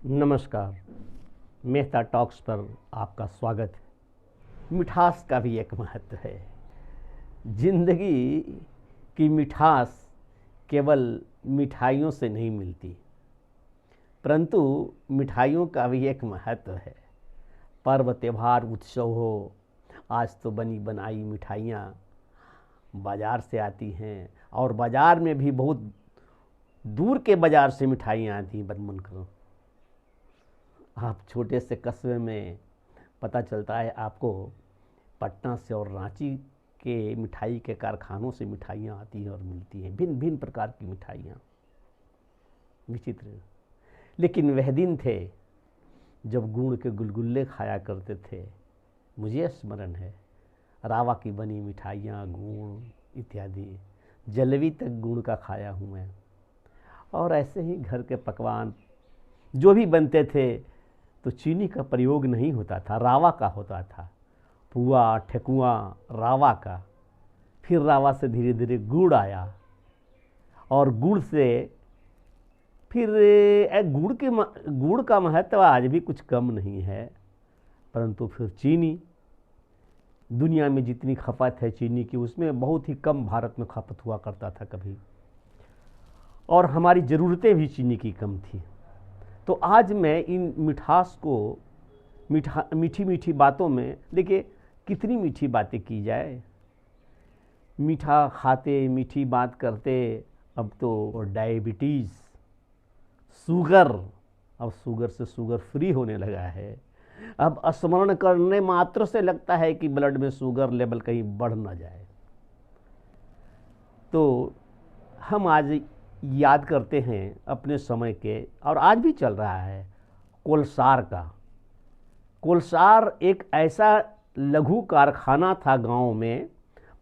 नमस्कार, मेहता टॉक्स पर आपका स्वागत है। मिठास का भी एक महत्व है। जिंदगी की मिठास केवल मिठाइयों से नहीं मिलती, परंतु मिठाइयों का भी एक महत्व है। पर्व त्योहार उत्सव हो, आज तो बनी बनाई मिठाइयाँ बाज़ार से आती हैं, और बाज़ार में भी बहुत दूर के बाज़ार से मिठाइयाँ आती हैं। मन करो, आप छोटे से कस्बे में पता चलता है आपको पटना से और रांची के मिठाई के कारखानों से मिठाइयाँ आती हैं और मिलती हैं, भिन्न भिन्न प्रकार की मिठाइयाँ, विचित्र। लेकिन वह दिन थे जब गुड़ के गुलगुल्ले खाया करते थे। मुझे स्मरण है, रावा की बनी मिठाइयाँ, गुड़ इत्यादि, जलेबी तक गुड़ का खाया हूँ मैं। और ऐसे ही घर के पकवान जो भी बनते थे तो चीनी का प्रयोग नहीं होता था, रावा का होता था। पुआ, ठेकुआ रावा का, फिर रावा से धीरे धीरे गुड़ आया, और गुड़ से फिर गुड़ का महत्व आज भी कुछ कम नहीं है, परंतु फिर चीनी। दुनिया में जितनी खपत है चीनी की, उसमें बहुत ही कम भारत में खपत हुआ करता था कभी, और हमारी ज़रूरतें भी चीनी की कम थी। तो आज मैं इन मिठास को मीठी मीठी बातों में, देखिए कितनी मीठी बातें की जाए, मीठा खाते मीठी बात करते। अब तो डायबिटीज़, शुगर, अब शुगर से शुगर फ्री होने लगा है। अब स्मरण करने मात्र से लगता है कि ब्लड में शुगर लेवल कहीं बढ़ ना जाए। तो हम आज याद करते हैं अपने समय के, और आज भी चल रहा है, कोलसार का। कोलसार एक ऐसा लघु कारखाना था गांव में।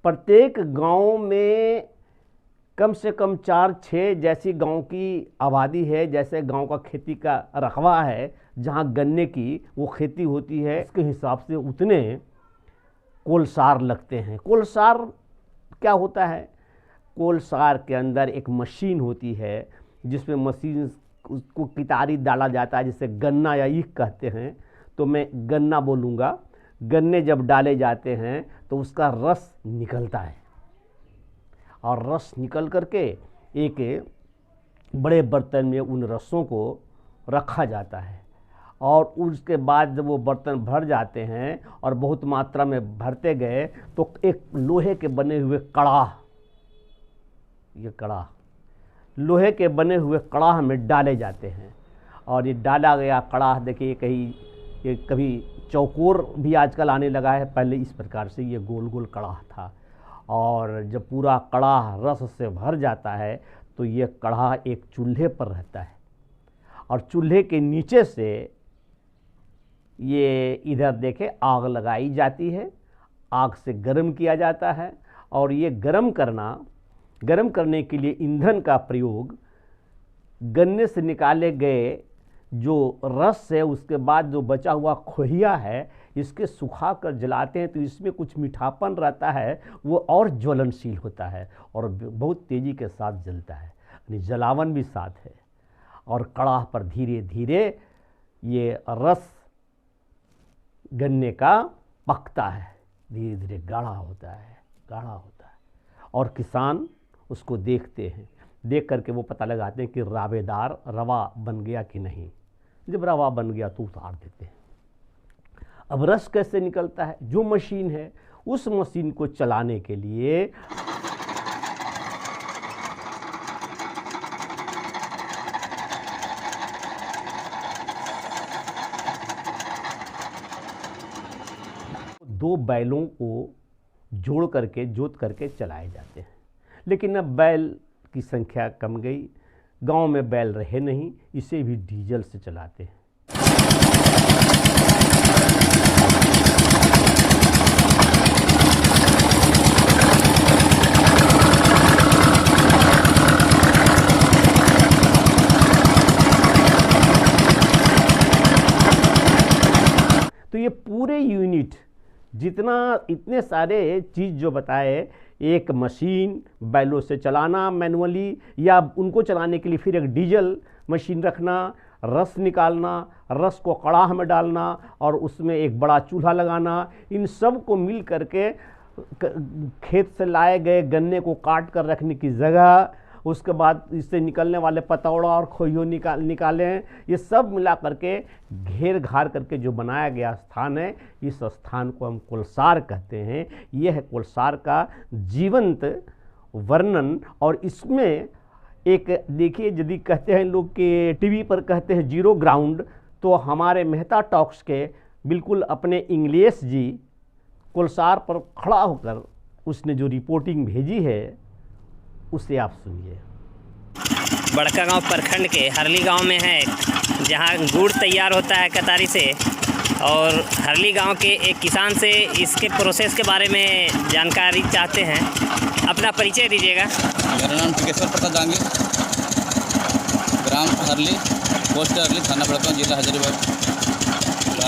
प्रत्येक गांव में कम से कम 4-6 जैसी गांव की आबादी है, जैसे गांव का खेती का रकबा है, जहां गन्ने की वो खेती होती है, इसके हिसाब से उतने कोलसार लगते हैं। कोलसार क्या होता है? कोलसार के अंदर एक मशीन होती है, जिसमें मशीन उसको कितारी डाला जाता है, जिसे गन्ना या ईख कहते हैं। तो मैं गन्ना बोलूँगा। गन्ने जब डाले जाते हैं तो उसका रस निकलता है, और रस निकल करके एक बड़े बर्तन में उन रसों को रखा जाता है, और उसके बाद जब वो बर्तन भर जाते हैं और बहुत मात्रा में भरते गए तो एक लोहे के बने हुए कड़ाह, ये कड़ाह लोहे के बने हुए कड़ाह में डाले जाते हैं। और ये डाला गया कड़ाह, देखिए कहीं ये कभी चौकोर भी आजकल आने लगा है, पहले इस प्रकार से ये गोल गोल कड़ाह था। और जब पूरा कड़ाह रस से भर जाता है तो ये कड़ाह एक चूल्हे पर रहता है, और चूल्हे के नीचे से ये इधर देखे आग लगाई जाती है, आग से गर्म किया जाता है। और ये गर्म करने के लिए ईंधन का प्रयोग, गन्ने से निकाले गए जो रस है, उसके बाद जो बचा हुआ खोहिया है, इसके सुखा कर जलाते हैं तो इसमें कुछ मीठापन रहता है, वो और ज्वलनशील होता है और बहुत तेज़ी के साथ जलता है, यानी जलावन भी साथ है। और कड़ाह पर धीरे धीरे ये रस गन्ने का पकता है, धीरे धीरे गाढ़ा होता है। और किसान उसको देखते हैं, देख करके वो पता लगाते हैं कि रावेदार रवा बन गया कि नहीं। जब रवा बन गया तो उतार देते हैं। अब रस कैसे निकलता है? जो मशीन है, उस मशीन को चलाने के लिए दो बैलों को जोत करके चलाए जाते हैं। लेकिन अब बैल की संख्या कम गई, गांव में बैल रहे नहीं, इसे भी डीजल से चलाते हैं। तो ये पूरे यूनिट जितना, इतने सारे चीज़ जो बताए, एक मशीन बैलों से चलाना मैनुअली, या उनको चलाने के लिए फिर एक डीजल मशीन रखना, रस निकालना, रस को कड़ाह में डालना और उसमें एक बड़ा चूल्हा लगाना, इन सब को मिल करके खेत से लाए गए गन्ने को काट कर रखने की जगह, उसके बाद इससे निकलने वाले पतौड़ा और खोइयों निकालें, ये सब मिला करके घेर घार करके जो बनाया गया स्थान है, इस स्थान को हम कुलसार कहते हैं। यह है कुलसार का जीवंत वर्णन। और इसमें एक देखिए, यदि कहते हैं लोग कि टीवी पर कहते हैं जीरो ग्राउंड, तो हमारे मेहता टॉक्स के बिल्कुल अपने इंग्लिश जी कुलसार पर खड़ा होकर उसने जो रिपोर्टिंग भेजी है उसे आप सुनिए। बड़कागांव प्रखंड के हरली गांव में है, जहां गुड़ तैयार होता है कतारी से। और हरली गांव के एक किसान से इसके प्रोसेस के बारे में जानकारी चाहते हैं। अपना परिचय दीजिएगा। मेरा नाम टिकेश्वर प्रसाद जांगीर, ग्राम हरली, पोस्ट हरली, थाना बड़कागांव, जिला हजारीबाग।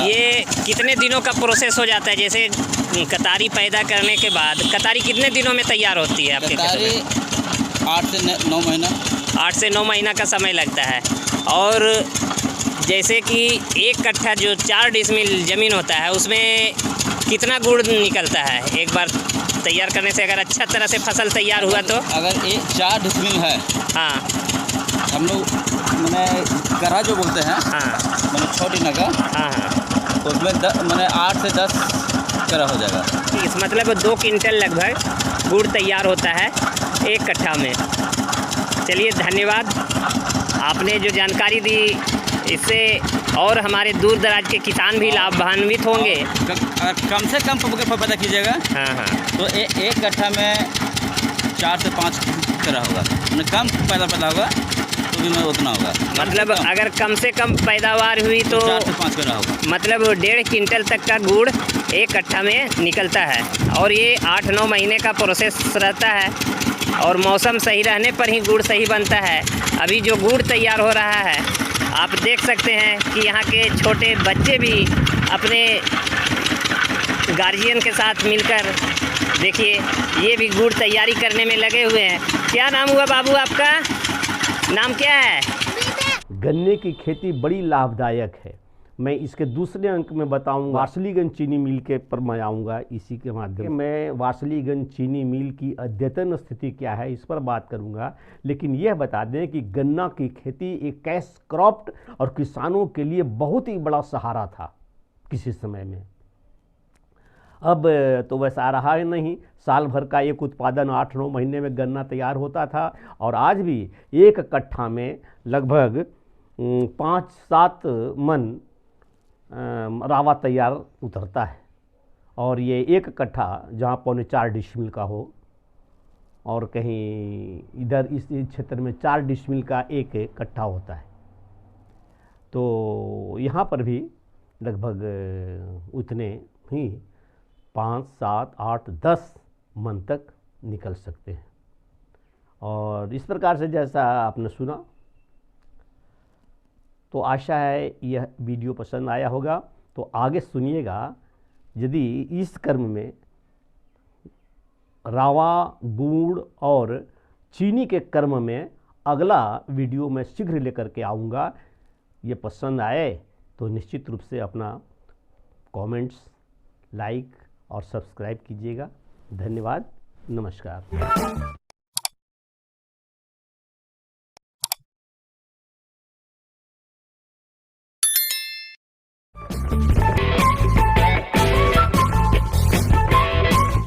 ये कितने दिनों का प्रोसेस हो जाता है? जैसे कतारी पैदा करने के बाद कतारी कितने दिनों में तैयार होती है आपके? कतारी 8 से 9 महीना। 8 से 9 महीना का समय लगता है। और जैसे कि 1 कट्ठा जो 4 डिसमिल ज़मीन होता है, उसमें कितना गुड़ निकलता है एक बार तैयार करने से? अगर अच्छा तरह से फसल तैयार हुआ तो? अगर 4 डिसमिल है, हाँ, हम लोग मैंने करा जो बोलते हैं, हाँ, मैंने छोटी नगा, हाँ, हाँ, तो उसमें मैंने 8 से 10 करा हो जाएगा। इस मतलब 2 क्विंटल लगभग गुड़ तैयार होता है 1 कट्ठा में। चलिए, धन्यवाद। आपने जो जानकारी दी, इससे और हमारे दूर दराज के किसान भी लाभान्वित होंगे। कम से कम पैदा कीजिएगा, हाँ, हाँ, तो 1 कट्ठा में 4 से 5 करा होगा। कम पैदा होगा तो भी मैं उतना होगा। मतलब अगर कम से कम पैदावार हुई तो 4 से 5 करा होगा। मतलब 1.5 क्विंटल तक का गुड़ 1 कट्ठा में निकलता है। और ये 8-9 महीने का प्रोसेस रहता है, और मौसम सही रहने पर ही गुड़ सही बनता है। अभी जो गुड़ तैयार हो रहा है, आप देख सकते हैं कि यहाँ के छोटे बच्चे भी अपने गार्जियन के साथ मिलकर, देखिए, ये भी गुड़ तैयारी करने में लगे हुए हैं। क्या नाम हुआ बाबू आपका? नाम क्या है? गन्ने की खेती बड़ी लाभदायक है। मैं इसके दूसरे अंक में बताऊंगा, वारसलीगंज चीनी मिल के पर मैं आऊँगा। इसी के माध्यम मैं वारसलीगंज चीनी मिल की अद्यतन स्थिति क्या है इस पर बात करूंगा। लेकिन यह बता दें कि गन्ना की खेती एक कैश क्रॉप और किसानों के लिए बहुत ही बड़ा सहारा था किसी समय में। अब तो वैसा रहा ही नहीं। साल भर का एक उत्पादन 8-9 महीने में गन्ना तैयार होता था, और आज भी 1 कट्ठा में लगभग 5-7 मन रावा तैयार उतरता है। और ये 1 कट्ठा जहाँ 3.25 डिसमिल का हो, और कहीं इधर इस क्षेत्र में 4 डिसमिल का 1 कट्ठा होता है। तो यहाँ पर भी लगभग उतने ही 5, 7, 8, 10 मन तक निकल सकते हैं। और इस प्रकार से जैसा आपने सुना, तो आशा है यह वीडियो पसंद आया होगा। तो आगे सुनिएगा। यदि इस क्रम में रावा, गुड़ और चीनी के क्रम में अगला वीडियो मैं शीघ्र लेकर के आऊँगा। ये पसंद आए तो निश्चित रूप से अपना कमेंट्स, लाइक और सब्सक्राइब कीजिएगा। धन्यवाद, नमस्कार।